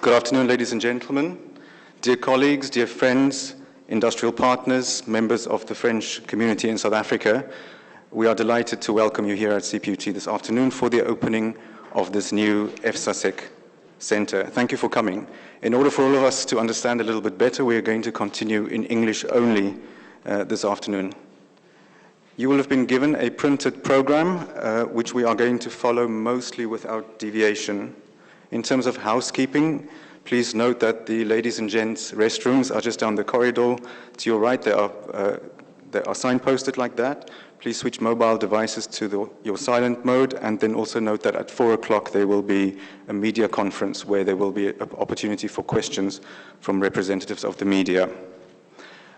Good afternoon, ladies and gentlemen. Dear colleagues, dear friends, industrial partners, members of the French community in South Africa, we are delighted to welcome you here at CPUT this afternoon for the opening of this new SASEC Center. Thank you for coming. In order for all of us to understand a little bit better, we are going to continue in English only this afternoon. You will have been given a printed program, which we are going to follow mostly without deviation. In terms of housekeeping, please note that the ladies and gents restrooms are just down the corridor. To your right, they are signposted like that. Please switch mobile devices to your silent mode, and then also note that at 4 o'clock there will be a media conference where there will be an opportunity for questions from representatives of the media.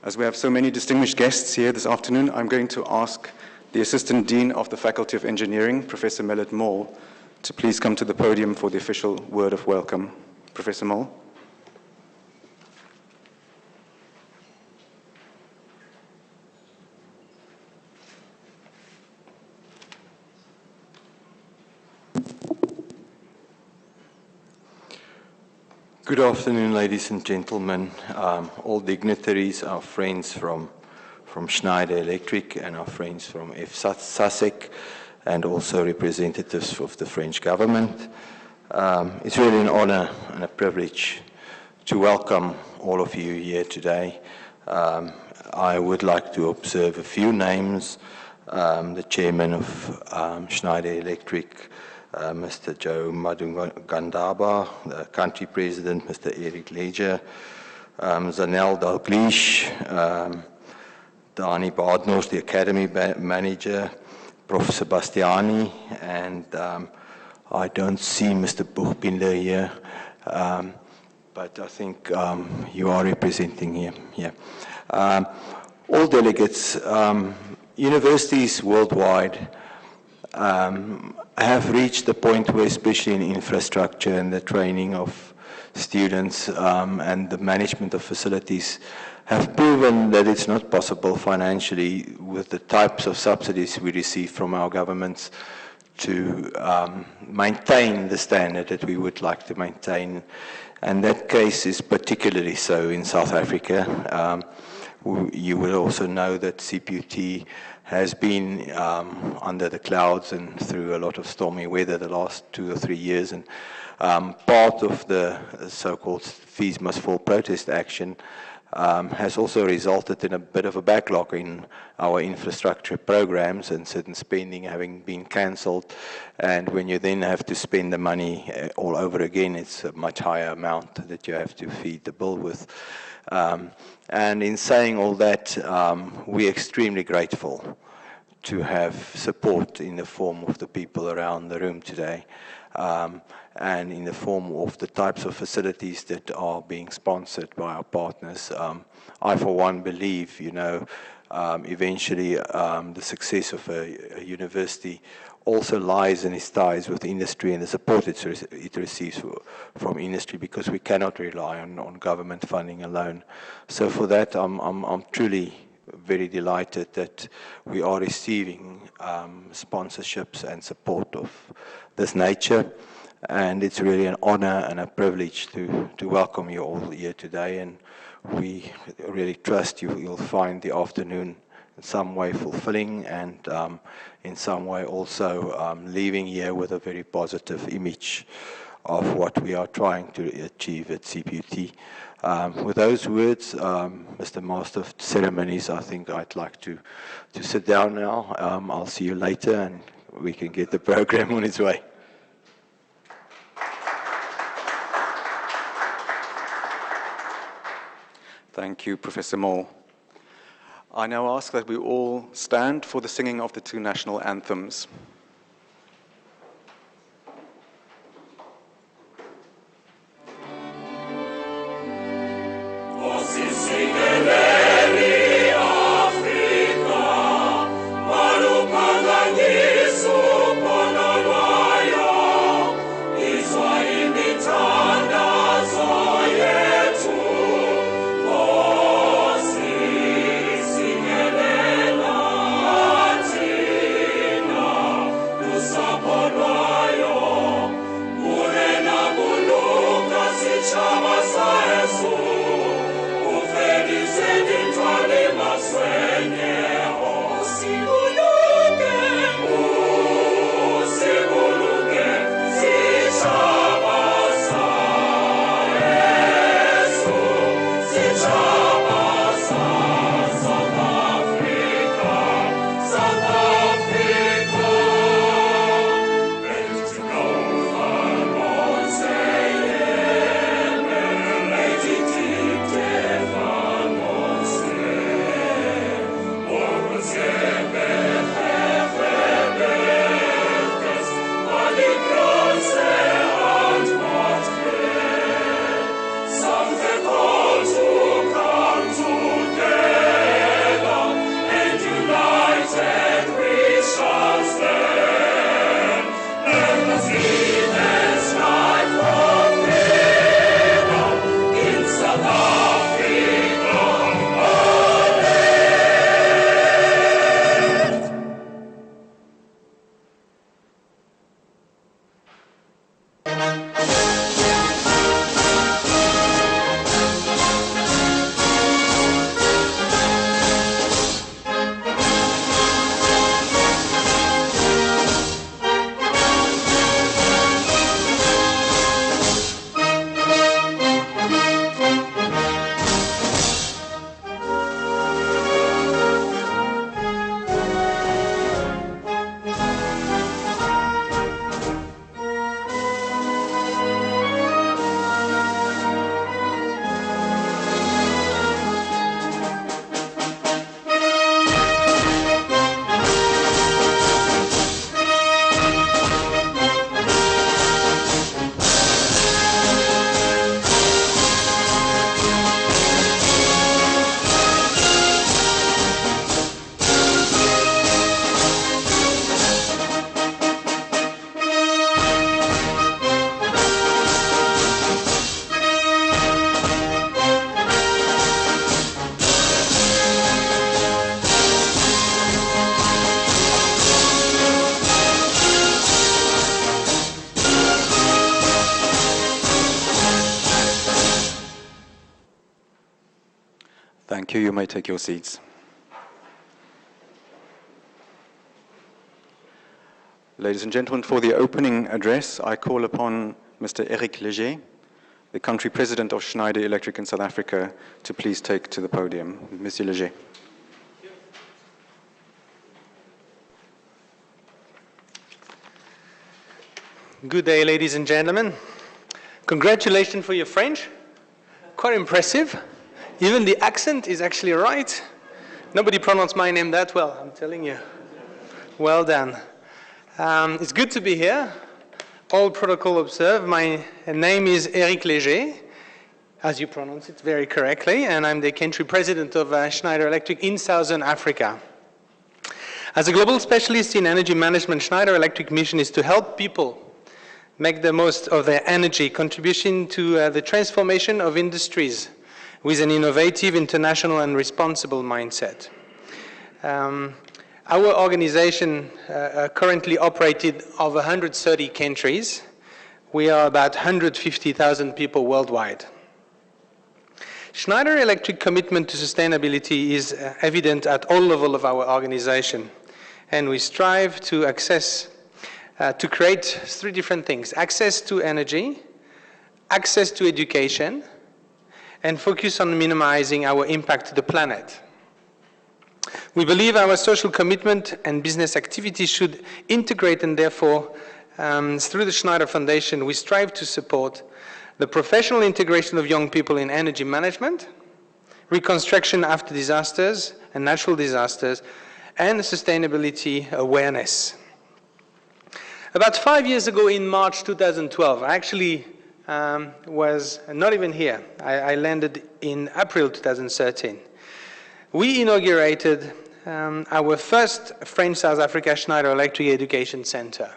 As we have so many distinguished guests here this afternoon, I'm going to ask the Assistant Dean of the Faculty of Engineering, Professor Mellet Mall, to please come to the podium for the official word of welcome. Professor Mall. Good afternoon, ladies and gentlemen, all dignitaries, our friends from Schneider Electric and our friends from SASEC, and also representatives of the French government. It's really an honor and a privilege to welcome all of you here today. I would like to observe a few names. The chairman of Schneider Electric, Mr. Joe Madungandaba, the country president, Mr. Eric Leger, Zanel Dalglish, Dani Badnos, the academy manager, Professor Bastiani, and I don't see Mr. Buchbinder here, but I think you are representing him here. All delegates, universities worldwide have reached the point where, especially in infrastructure and the training of students and the management of facilities, have proven that it's not possible financially with the types of subsidies we receive from our governments to maintain the standard that we would like to maintain. And that case is particularly so in South Africa. You will also know that CPUT has been under the clouds and through a lot of stormy weather the last 2 or 3 years, and part of the so-called fees must fall protest action has also resulted in a bit of a backlog in our infrastructure programs and certain spending having been cancelled. And when you then have to spend the money all over again, it's a much higher amount that you have to feed the bill with. And in saying all that, we're extremely grateful to have support in the form of the people around the room today, and in the form of the types of facilities that are being sponsored by our partners. I, for one, believe, eventually the success of a university also lies in its ties with industry and the support it receives from industry, because we cannot rely on government funding alone. So for that, I'm truly very delighted that we are receiving sponsorships and support of this nature. And it's really an honor and a privilege to welcome you all here today. And we really trust you'll find the afternoon in some way fulfilling, and in some way also leaving here with a very positive image of what we are trying to achieve at CPUT. With those words, Mr. Master of Ceremonies, I think I'd like to sit down now. I'll see you later, and we can get the program on its way. Thank you, Professor Mall. I now ask that we all stand for the singing of the 2 national anthems. Thank you. You may take your seats. Ladies and gentlemen, for the opening address, I call upon Mr. Eric Léger, the country president of Schneider Electric in South Africa, to please take to the podium. Monsieur Léger. Good day, ladies and gentlemen. Congratulations for your French. Quite impressive. Even the accent is actually right. Nobody pronounced my name that well, I'm telling you. Well done. It's good to be here. All protocol observed. My name is Eric Léger, as you pronounce it very correctly, and I'm the country president of Schneider Electric in Southern Africa. As a global specialist in energy management, Schneider Electric mission is to help people make the most of their energy, contribution to the transformation of industries with an innovative, international, and responsible mindset. Our organization currently operated over 130 countries. We are about 150,000 people worldwide. Schneider Electric commitment to sustainability is evident at all levels of our organization, and we strive to to create three different things: access to energy, access to education, and focus on minimizing our impact to the planet. We believe our social commitment and business activities should integrate, and therefore, through the Schneider Foundation, we strive to support the professional integration of young people in energy management, reconstruction after disasters and natural disasters, and sustainability awareness. About 5 years ago, in March 2012, I actually was not even here. I landed in April 2013. We inaugurated our first French-South Africa Schneider Electric Education Center.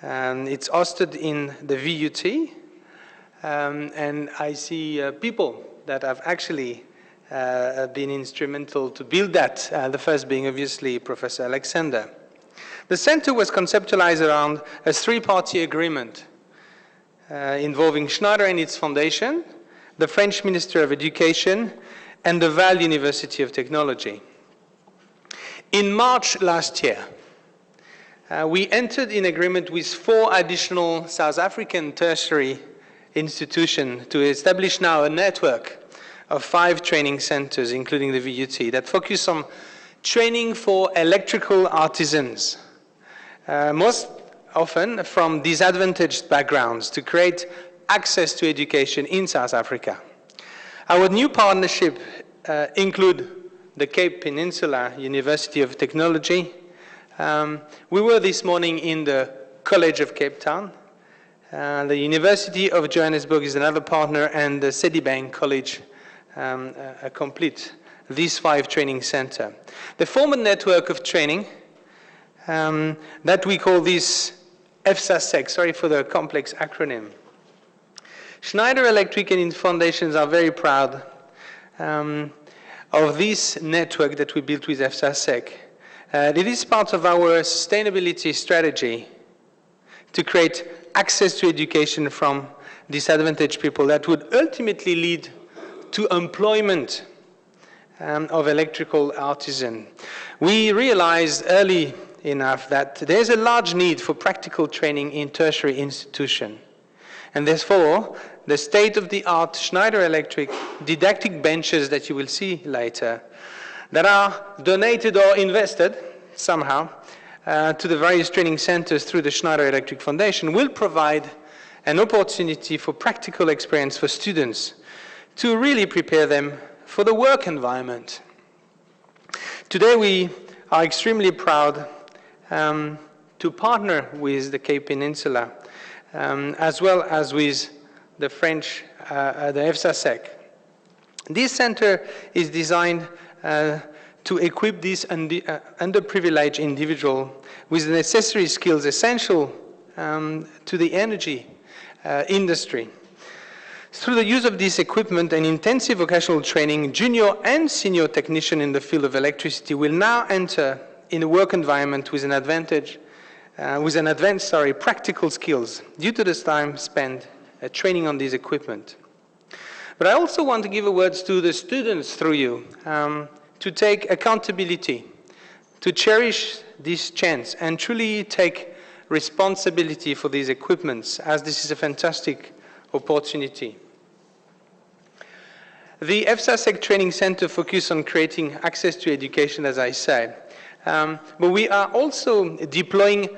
It's hosted in the VUT, and I see people that have actually been instrumental to build that, the first being obviously Professor Alexander. The center was conceptualized around a three-party agreement involving Schneider and its foundation, the French Minister of Education, and the Vaal University of Technology. In March last year, we entered in agreement with 4 additional South African tertiary institutions to establish now a network of 5 training centers, including the VUT, that focus on training for electrical artisans, most often from disadvantaged backgrounds, to create access to education in South Africa. Our new partnership include the Cape Peninsula University of Technology. We were this morning in the College of Cape Town. The University of Johannesburg is another partner, and the Citibank College complete these 5 training centers. They form a network of training that we call this SASEC, sorry for the complex acronym. Schneider Electric and its foundations are very proud of this network that we built with SASEC. It is part of our sustainability strategy to create access to education from disadvantaged people that would ultimately lead to employment of electrical artisans. We realized early enough that there's a large need for practical training in tertiary institutions. And therefore, the state-of-the-art Schneider Electric didactic benches that you will see later, that are donated or invested somehow to the various training centers through the Schneider Electric Foundation, will provide an opportunity for practical experience for students to really prepare them for the work environment. Today we are extremely proud to partner with the Cape Peninsula as well as with the French, the SASEC. This center is designed to equip these underprivileged individuals with the necessary skills essential to the energy industry. Through the use of this equipment and intensive vocational training, junior and senior technicians in the field of electricity will now enter in a work environment with advanced practical skills due to this time spent training on this equipment. But I also want to give a word to the students through you, to take accountability, to cherish this chance and truly take responsibility for these equipments, as this is a fantastic opportunity. The SASEC Training Center focuses on creating access to education, as I said. But we are also deploying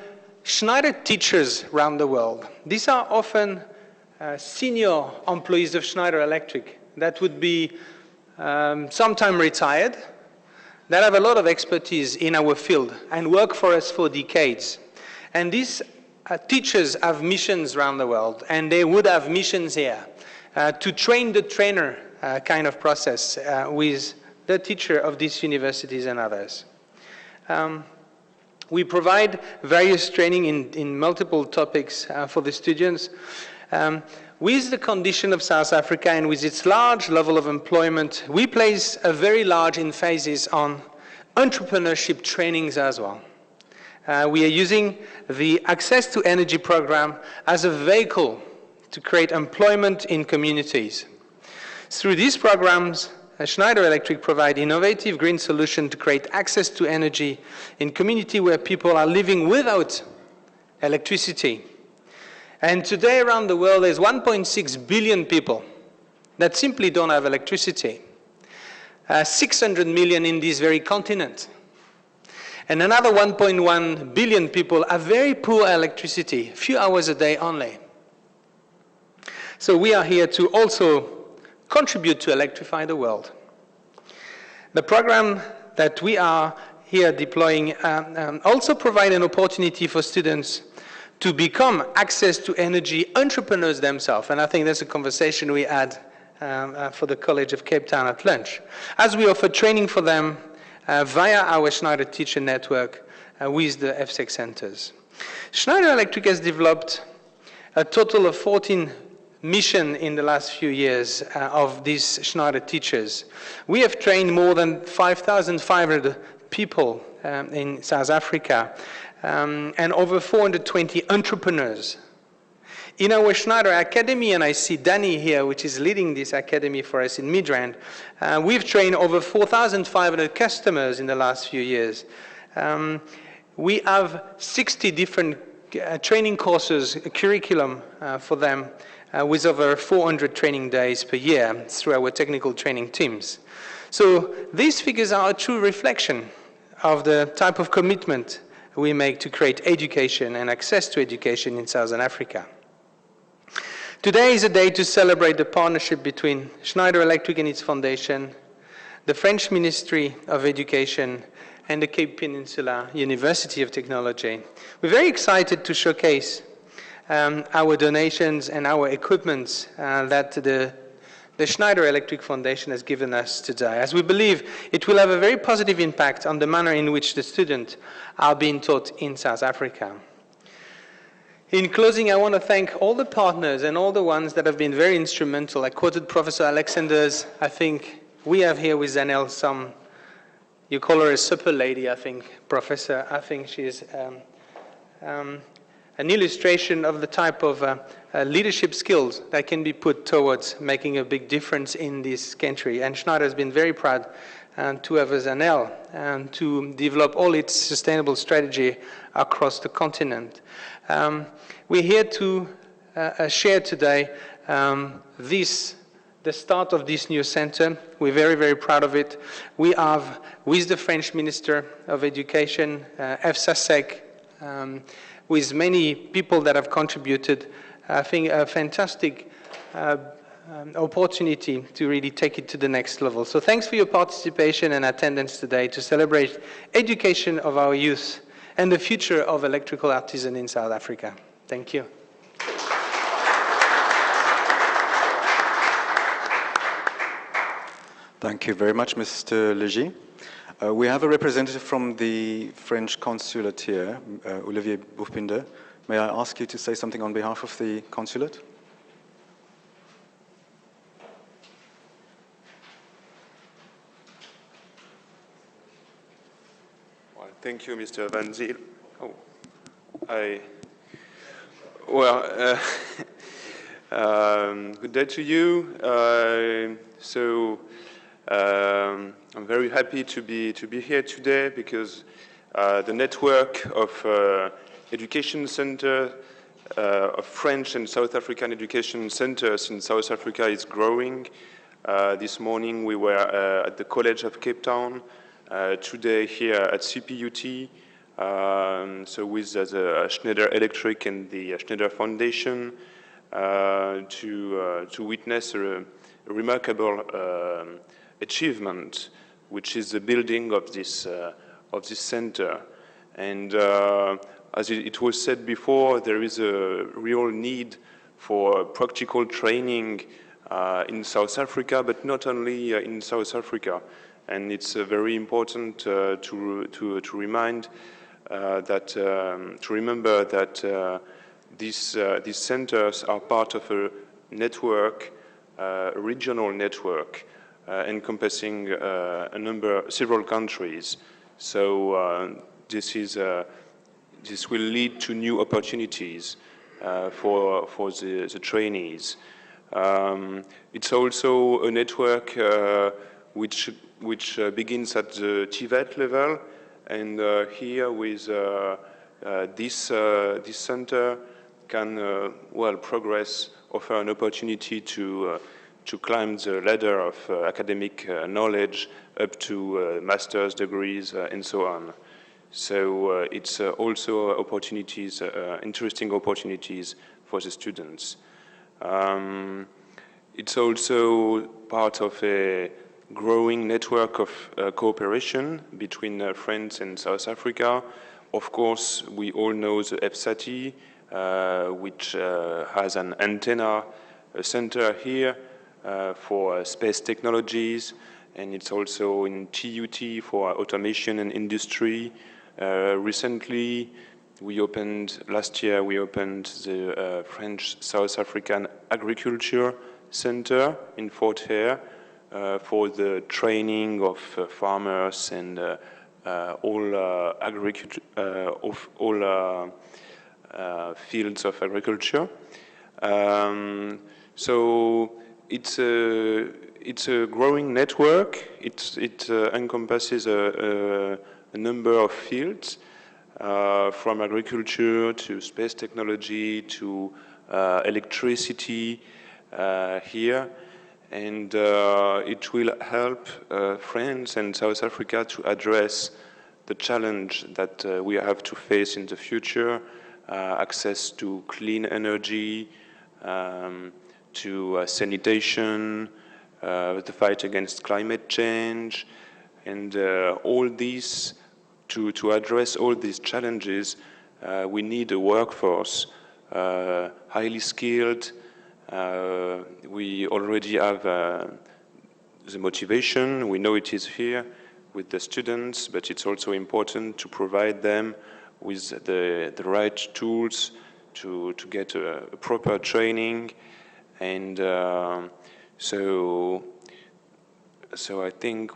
Schneider teachers around the world. These are often senior employees of Schneider Electric that would be sometime retired, that have a lot of expertise in our field and work for us for decades. And these teachers have missions around the world, and they would have missions here to train the trainer kind of process with the teacher of these universities and others. We provide various training in multiple topics for the students. With the condition of South Africa and with its large level of employment, we place a very large emphasis on entrepreneurship trainings as well. We are using the Access to Energy program as a vehicle to create employment in communities. Through these programs, Schneider Electric provide innovative green solutions to create access to energy in communities where people are living without electricity. And today around the world, there's 1.6 billion people that simply don't have electricity. 600 million in this very continent. And another 1.1 billion people have very poor electricity, a few hours a day only. So we are here to also contribute to electrify the world. The program that we are here deploying also provide an opportunity for students to become access to energy entrepreneurs themselves. And I think that's a conversation we had for the College of Cape Town at lunch, as we offer training for them via our Schneider Teacher Network with the SASEC centers. Schneider Electric has developed a total of 14 missions in the last few years of these Schneider teachers. We have trained more than 5,500 people in South Africa, and over 420 entrepreneurs. In our Schneider Academy, and I see Danny here, which is leading this academy for us in Midrand, we've trained over 4,500 customers in the last few years. We have 60 different training courses, a curriculum for them, with over 400 training days per year through our technical training teams. So these figures are a true reflection of the type of commitment we make to create education and access to education in Southern Africa. Today is a day to celebrate the partnership between Schneider Electric and its foundation, the French Ministry of Education, and the Cape Peninsula University of Technology. We're very excited to showcase our donations and our equipment that the Schneider Electric Foundation has given us today, as we believe it will have a very positive impact on the manner in which the students are being taught in South Africa. In closing, I want to thank all the partners and all the ones that have been very instrumental. I quoted Professor Alexander's. I think we have here with Zanel some, you call her a super lady, I think, Professor. I think she is an illustration of the type of leadership skills that can be put towards making a big difference in this country. And Schneider has been very proud to have Zanel and to develop all its sustainable strategy across the continent. We're here to share today the start of this new center. We're very, very proud of it. We have, with the French Minister of Education, SASEC, with many people that have contributed, I think a fantastic opportunity to really take it to the next level. So thanks for your participation and attendance today to celebrate education of our youth and the future of electrical artisan in South Africa. Thank you. Thank you very much, Mr. Legy. We have a representative from the French consulate here, Olivier Bourpinder. May I ask you to say something on behalf of the consulate? Well, thank you, Mr. Van Zyl. Good day to you. I'm very happy to be here today because the network of education center of French and South African education centers in South Africa is growing. This morning we were at the College of Cape Town. Today here at CPUT. So with the Schneider Electric and the Schneider Foundation to witness a remarkable achievement, which is the building of this center. And as it was said before, there is a real need for practical training in South Africa, but not only in South Africa. And it's very important to remind to remember that these centers are part of a network, a regional network, encompassing several countries. So this will lead to new opportunities for the trainees. It's also a network which begins at the TVET level, and here with this center can progress, offer an opportunity to climb the ladder of academic knowledge up to master's degrees and so on. So it's also opportunities, interesting opportunities for the students. It's also part of a growing network of cooperation between France and South Africa. Of course, we all know the FSAT, which has an antenna center here for space technologies, and it's also in TUT for automation and industry. Recently, last year we opened the French South African Agriculture Center in Fort Hare for the training of farmers and all fields of agriculture. So it's a growing network. It encompasses a number of fields, from agriculture to space technology to electricity here. And it will help France and South Africa to address the challenge that we have to face in the future, access to clean energy, to sanitation, the fight against climate change, and all these, to address all these challenges, we need a workforce, highly skilled. We already have the motivation. We know it is here with the students, but it's also important to provide them with the right tools to get a proper training. And so I think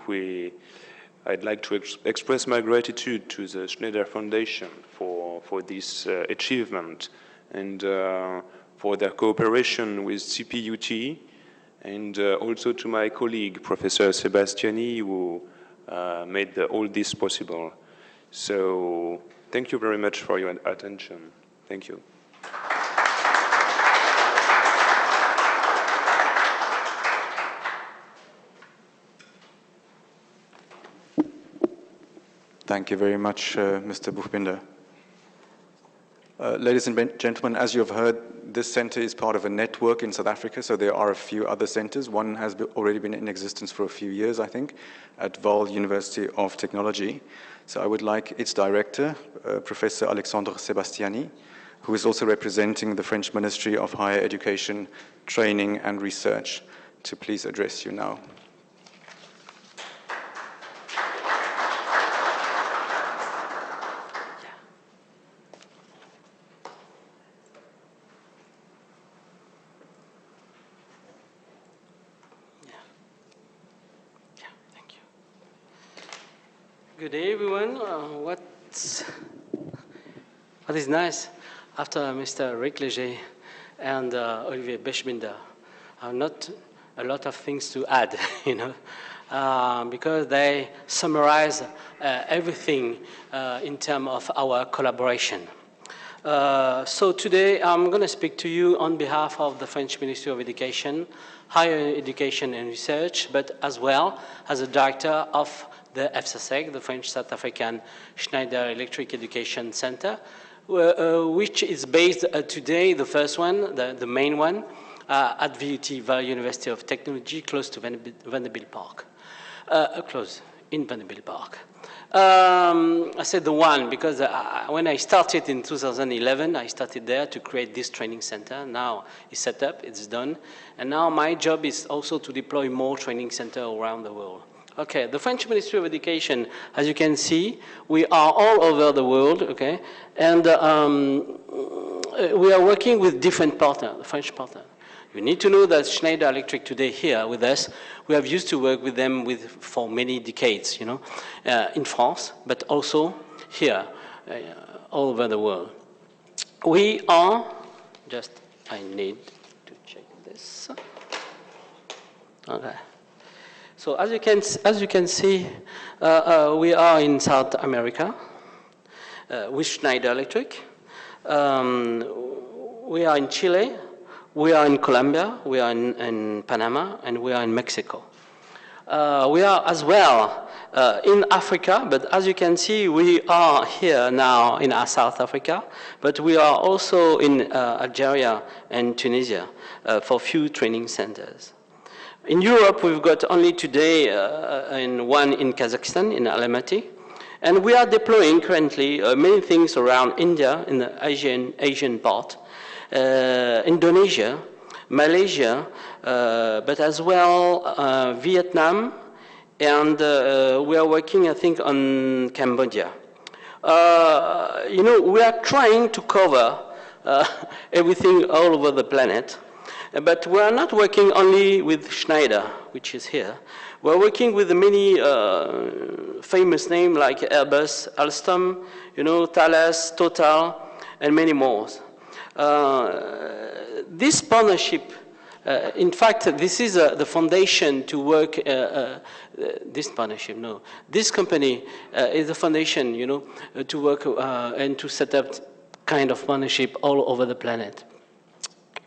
I'd like to express my gratitude to the Schneider Foundation for this achievement, and for their cooperation with CPUT, and also to my colleague, Professor Sebastiani, who made all this possible. So thank you very much for your attention. Thank you. Thank you very much, Mr. Buchbinder. Ladies and gentlemen, as you have heard, this center is part of a network in South Africa, so there are a few other centers. One has already been in existence for a few years, I think, at Vaal University of Technology. So I would like its director, Professor Alexandre Sebastiani, who is also representing the French Ministry of Higher Education, Training and Research, to please address you now. Good day, everyone. What is nice, after Mr. Rick Leger and Olivier Bechbinder. Not a lot of things to add, you know, because they summarize everything in terms of our collaboration. So today I'm going to speak to you on behalf of the French Ministry of Education, Higher Education and Research, but as well as a director of the SASEC, the French South African Schneider Electric Education Center, which is based today, the first one, the main one, at VUT, Vaal University of Technology, close to Vanderbilt Park. Close, in Vanderbilt Park. I said the one because when I started in 2011, I started there to create this training center. Now it's set up, it's done. And now my job is also to deploy more training centers around the world. Okay, the French Ministry of Education, as you can see, we are all over the world, okay? And we are working with different partners, the French partners. You need to know that Schneider Electric today here with us, we have used to work with them for many decades, you know, in France, but also here, all over the world. We are, I need to check this. Okay. So as you can see, we are in South America with Schneider Electric. We are in Chile. We are in Colombia, we are in Panama, and we are in Mexico. We are as well in Africa, but as you can see, we are here now in South Africa, but we are also in Algeria and Tunisia for few training centers. In Europe, we've got only today one in Kazakhstan, in Almaty, and we are deploying currently many things around India, in the Asian part, Indonesia, Malaysia, but as well Vietnam, and we are working, I think, on Cambodia. You know, we are trying to cover everything all over the planet, but we are not working only with Schneider, which is here. We're working with many famous names like Airbus, Alstom, you know, Thales, Total, and many more. This partnership, in fact, this is the foundation to work, this partnership, no. This company is the foundation, you know, to work and to set up kind of partnership all over the planet.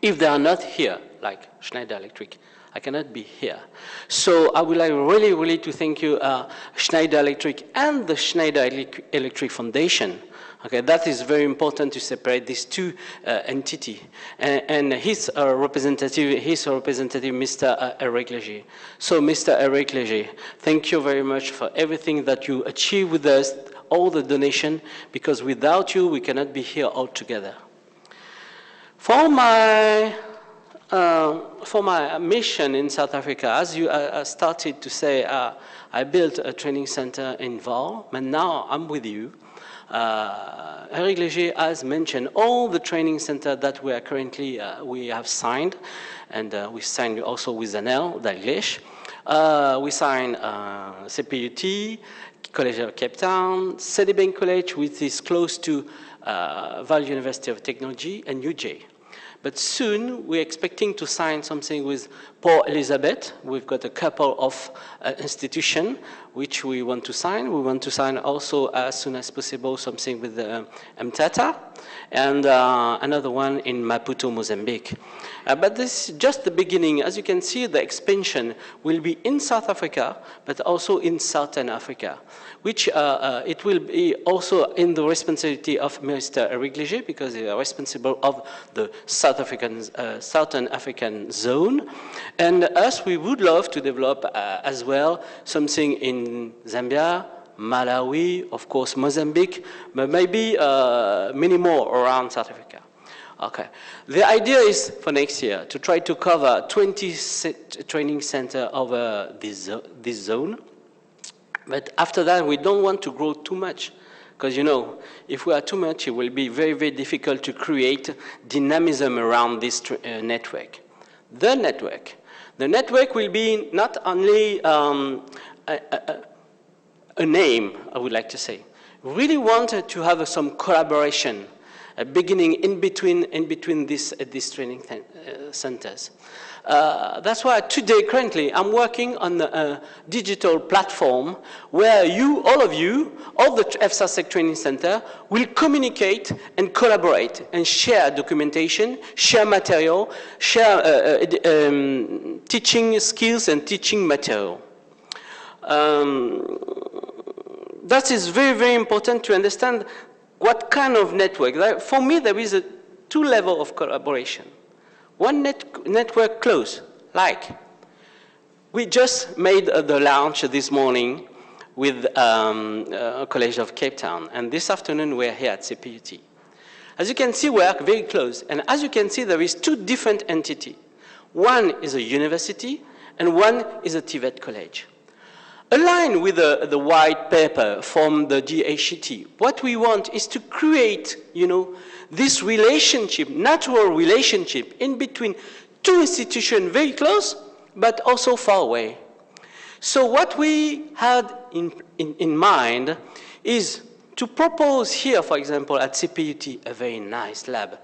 If they are not here, like Schneider Electric, I cannot be here. So I would like really to thank you, Schneider Electric and the Schneider Electric Foundation. Okay, that is very important to separate these two entities. And his representative, Mr. Eric Léger. So, Mr. Eric Léger, thank you very much for everything that you achieved with us, all the donation, because without you, we cannot be here all together. For my mission in South Africa, as you started to say, I built a training center in Vaal, and now I'm with you. Eric Léger has mentioned all the training centers that we are currently, we have signed, and we signed also with Zanel, Dalglish. We signed CPUT, College of Cape Town, Citibank College, which is close to Vaal University of Technology, and UJ. But soon, we're expecting to sign something with Port Elizabeth. We've got a couple of institutions which we want to sign. We want to sign also, as soon as possible, something with Mtata, and another one in Maputo, Mozambique. But this is just the beginning. As you can see, the expansion will be in South Africa, but also in Southern Africa, which it will be also in the responsibility of Mr. Eric Léger, because they are responsible of the Southern African zone. And us, we would love to develop as well something in Zambia, Malawi, of course Mozambique, but maybe many more around South Africa. Okay. The idea is for next year to try to cover 20 training centers over this zone. But after that, we don't want to grow too much. Because, you know, if we are too much, it will be very, very difficult to create dynamism around this network. The network will be not only a name, I would like to say. We really wanted to have some collaboration beginning in between these training centers. That's why today, currently, I'm working on a digital platform where all the SASEC Training Center, will communicate and collaborate and share documentation, share material, share teaching skills and teaching material. That is very, very important to understand what kind of network. For me, there is two levels of collaboration. One network close, like we just made the launch this morning with College of Cape Town, and this afternoon we're here at CPUT. As you can see, we are very close, and as you can see, there is two different entities. One is a university, and one is a TVET college. Aligned with the white paper from the DHET, what we want is to create, this relationship, natural relationship in between two institutions very close, but also far away. So what we had in mind is to propose here, for example, at CPUT, a very nice lab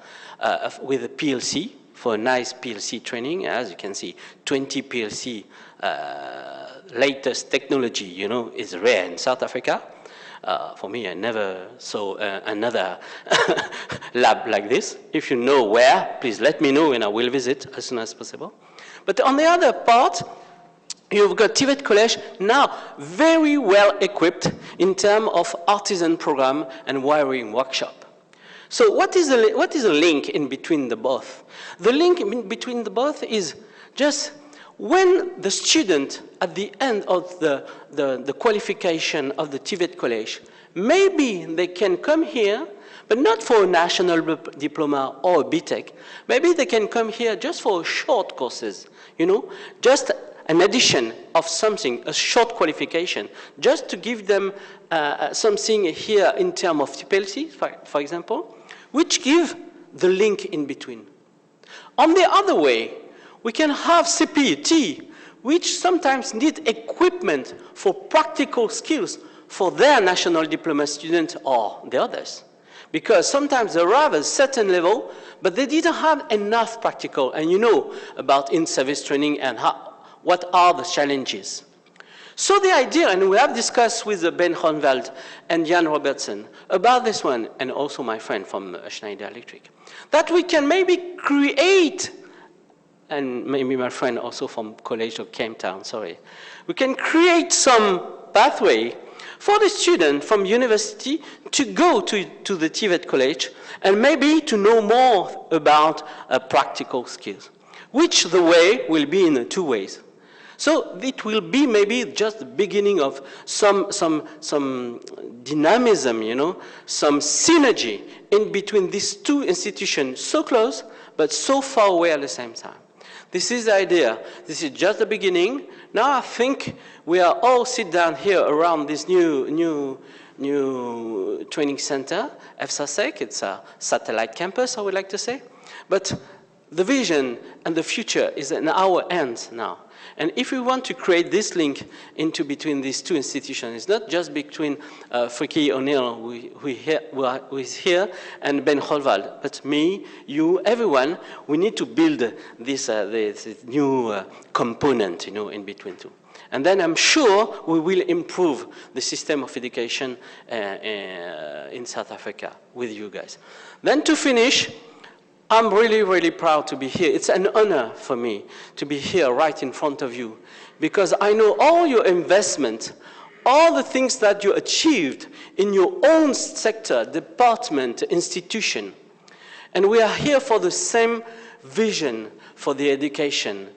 with a PLC, for a nice PLC training. As you can see, 20 PLC latest technology, is rare in South Africa. For me, I never saw another lab like this. If you know where, please let me know and I will visit as soon as possible. But on the other part, you've got TVET College now very well equipped in terms of artisan program and wiring workshop. So what is the link in between the both? The link in between the both is just when the student, at the end of the qualification of the TVET College, maybe they can come here, but not for a national diploma or a BTEC. Maybe they can come here just for short courses, just an addition of something, a short qualification, just to give them something here in terms of TPLC, for example, which give the link in between. On the other way, we can have CPUT, which sometimes need equipment for practical skills for their national diploma students or the others. Because sometimes they arrive at a certain level, but they didn't have enough practical, and you know about in-service training and what are the challenges. So the idea, and we have discussed with Ben Honveld and Jan Robertson about this one, and also my friend from Schneider Electric, that we can maybe create, and maybe my friend also from College of Cape Town, sorry, we can create some pathway for the student from university to go to the TVET College and maybe to know more about practical skills, which the way will be in two ways. So it will be maybe just the beginning of some dynamism, some synergy in between these two institutions, so close, but so far away at the same time. This is the idea. This is just the beginning. Now I think we are all sit down here around this new training center, SASEC. It's a satellite campus, I would like to say. But the vision and the future is in our hands now. And if we want to create this link into between these two institutions, it's not just between Friki O'Neill, who is here, and Ben Holwald, but me, you, everyone, we need to build this new component, in between two. And then I'm sure we will improve the system of education in South Africa with you guys. Then to finish, I'm really, really proud to be here. It's an honor for me to be here right in front of you because I know all your investment, all the things that you achieved in your own sector, department, institution. And we are here for the same vision for the education.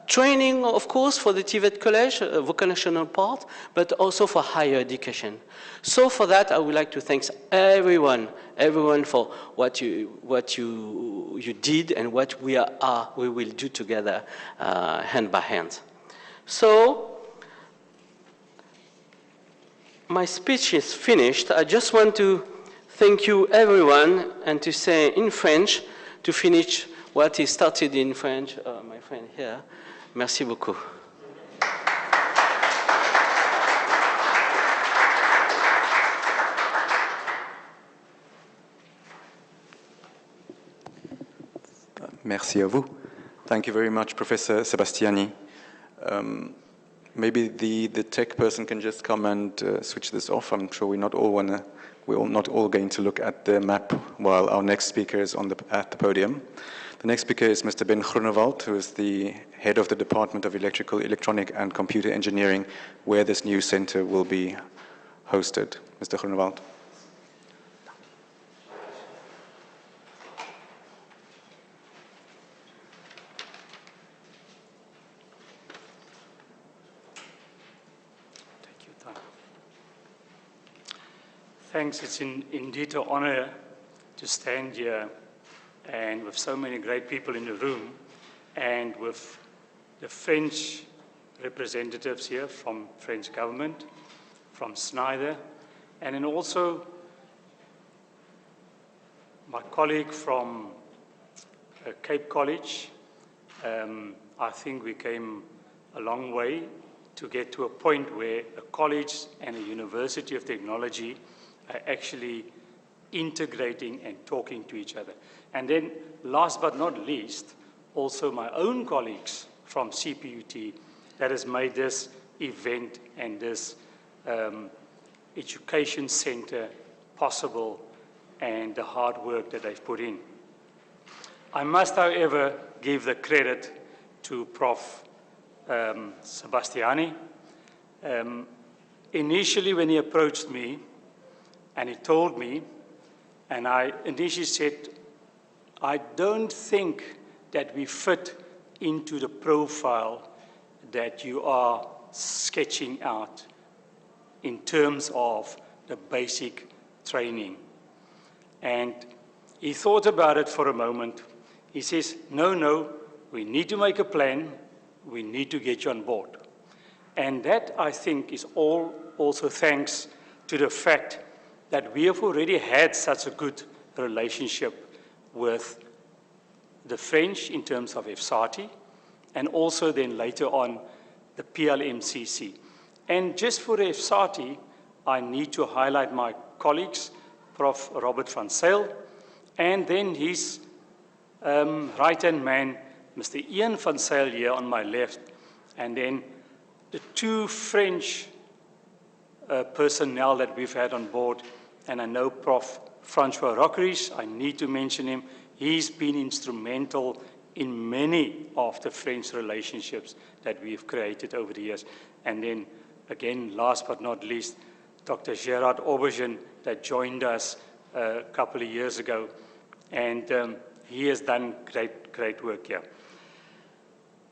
Training, of course, for the TVET College, vocational part, but also for higher education. So for that, I would like to thank everyone for what you did and what we will do together, hand by hand. So my speech is finished. I just want to thank you, everyone, and to say in French, to finish what is started in French, my friend here. Merci beaucoup. Merci à vous. Thank you very much, Professor Sebastiani. Maybe the tech person can just come and switch this off. I'm sure we're not all going to look at the map while our next speaker is at the podium. The next speaker is Mr. Ben Groenewald, who is the head of the Department of Electrical, Electronic and Computer Engineering, where this new center will be hosted. Mr. Groenewald. Thanks. It's indeed an honor to stand here and with so many great people in the room and with the French representatives here from French government, from Schneider, and then also my colleague from Cape College. I think we came a long way to get to a point where a college and a university of technology are actually integrating and talking to each other. And then, last but not least, also my own colleagues from CPUT that has made this event and this education center possible and the hard work that they've put in. I must, however, give the credit to Prof. Sebastiani. Initially, when he approached me, and he told me, and I initially said, I don't think that we fit into the profile that you are sketching out in terms of the basic training. And he thought about it for a moment. He says, no, we need to make a plan. We need to get you on board. And that, I think, is also thanks to the fact that we have already had such a good relationship with the French in terms of FSATI, and also then later on the PLMCC. And just for FSATI, I need to highlight my colleagues, Prof. Robert van Zyl, and then his right-hand man, Mr. Ian van Zyl here on my left, and then the two French personnel that we've had on board, and I know Prof. Francois Roqueries, I need to mention him. He's been instrumental in many of the French relationships that we've created over the years. And then, again, last but not least, Dr. Gerard Aubergen that joined us a couple of years ago, and he has done great work here.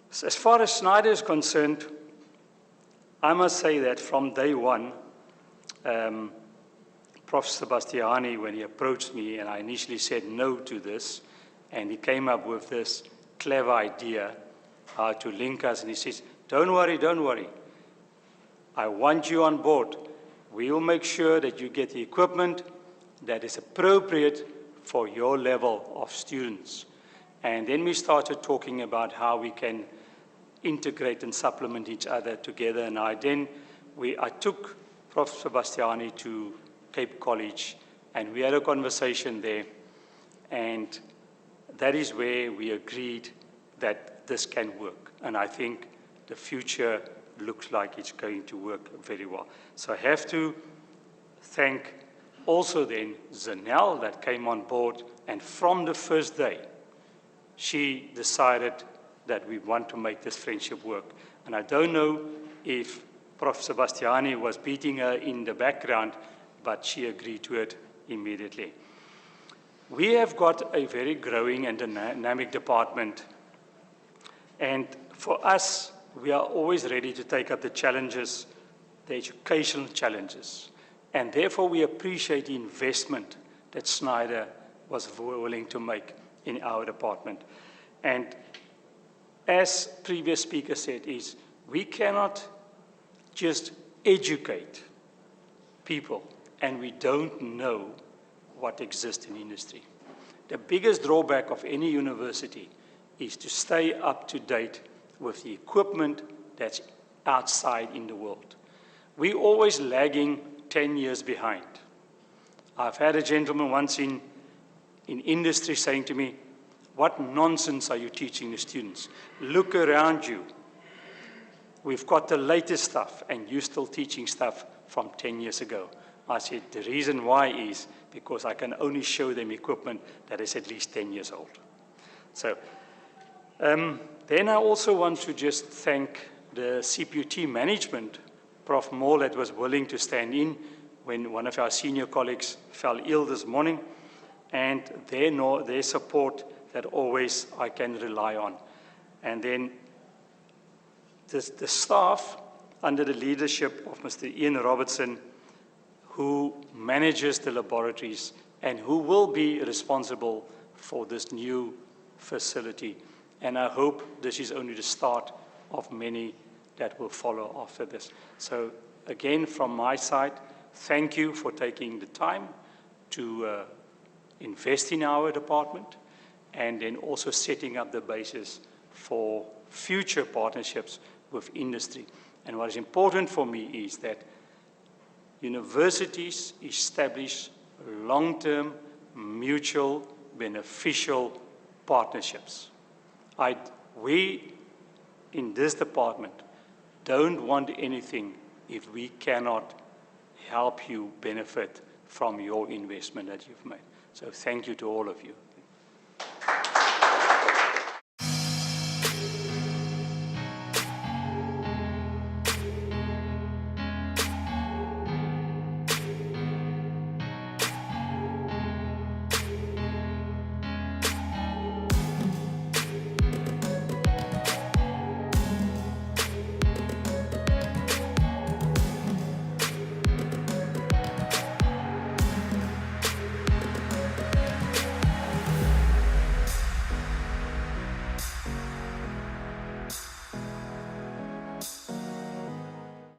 So as far as Schneider is concerned, I must say that from day one, Prof. Sebastiani, when he approached me, and I initially said no to this, and he came up with this clever idea how to link us, and he says, don't worry. I want you on board. We will make sure that you get the equipment that is appropriate for your level of students. And then we started talking about how we can integrate and supplement each other together, and I took Prof. Sebastiani to Cape College, and we had a conversation there, and that is where we agreed that this can work. And I think the future looks like it's going to work very well. So I have to thank also then Zanel that came on board, and from the first day, she decided that we want to make this friendship work. And I don't know if Prof. Sebastiani was beating her in the background, but she agreed to it immediately. We have got a very growing and dynamic department, and for us, we are always ready to take up the challenges, the educational challenges, and therefore we appreciate the investment that Schneider was willing to make in our department. And as previous speaker said, we cannot just educate people and we don't know what exists in industry. The biggest drawback of any university is to stay up to date with the equipment that's outside in the world. We're always lagging 10 years behind. I've had a gentleman once in industry saying to me, what nonsense are you teaching the students? Look around you. We've got the latest stuff, and you're still teaching stuff from 10 years ago. I said, the reason why is because I can only show them equipment that is at least 10 years old. So, then I also want to just thank the CPUT management, Prof. Moore, that was willing to stand in when one of our senior colleagues fell ill this morning, and their support that always I can rely on. And then the staff under the leadership of Mr. Ian Robertson, who manages the laboratories and who will be responsible for this new facility. And I hope this is only the start of many that will follow after this. So again, from my side, thank you for taking the time to invest in our department, and then also setting up the basis for future partnerships with industry. And what is important for me is that universities establish long-term, mutual, beneficial partnerships. We, in this department, don't want anything if we cannot help you benefit from your investment that you've made. So thank you to all of you.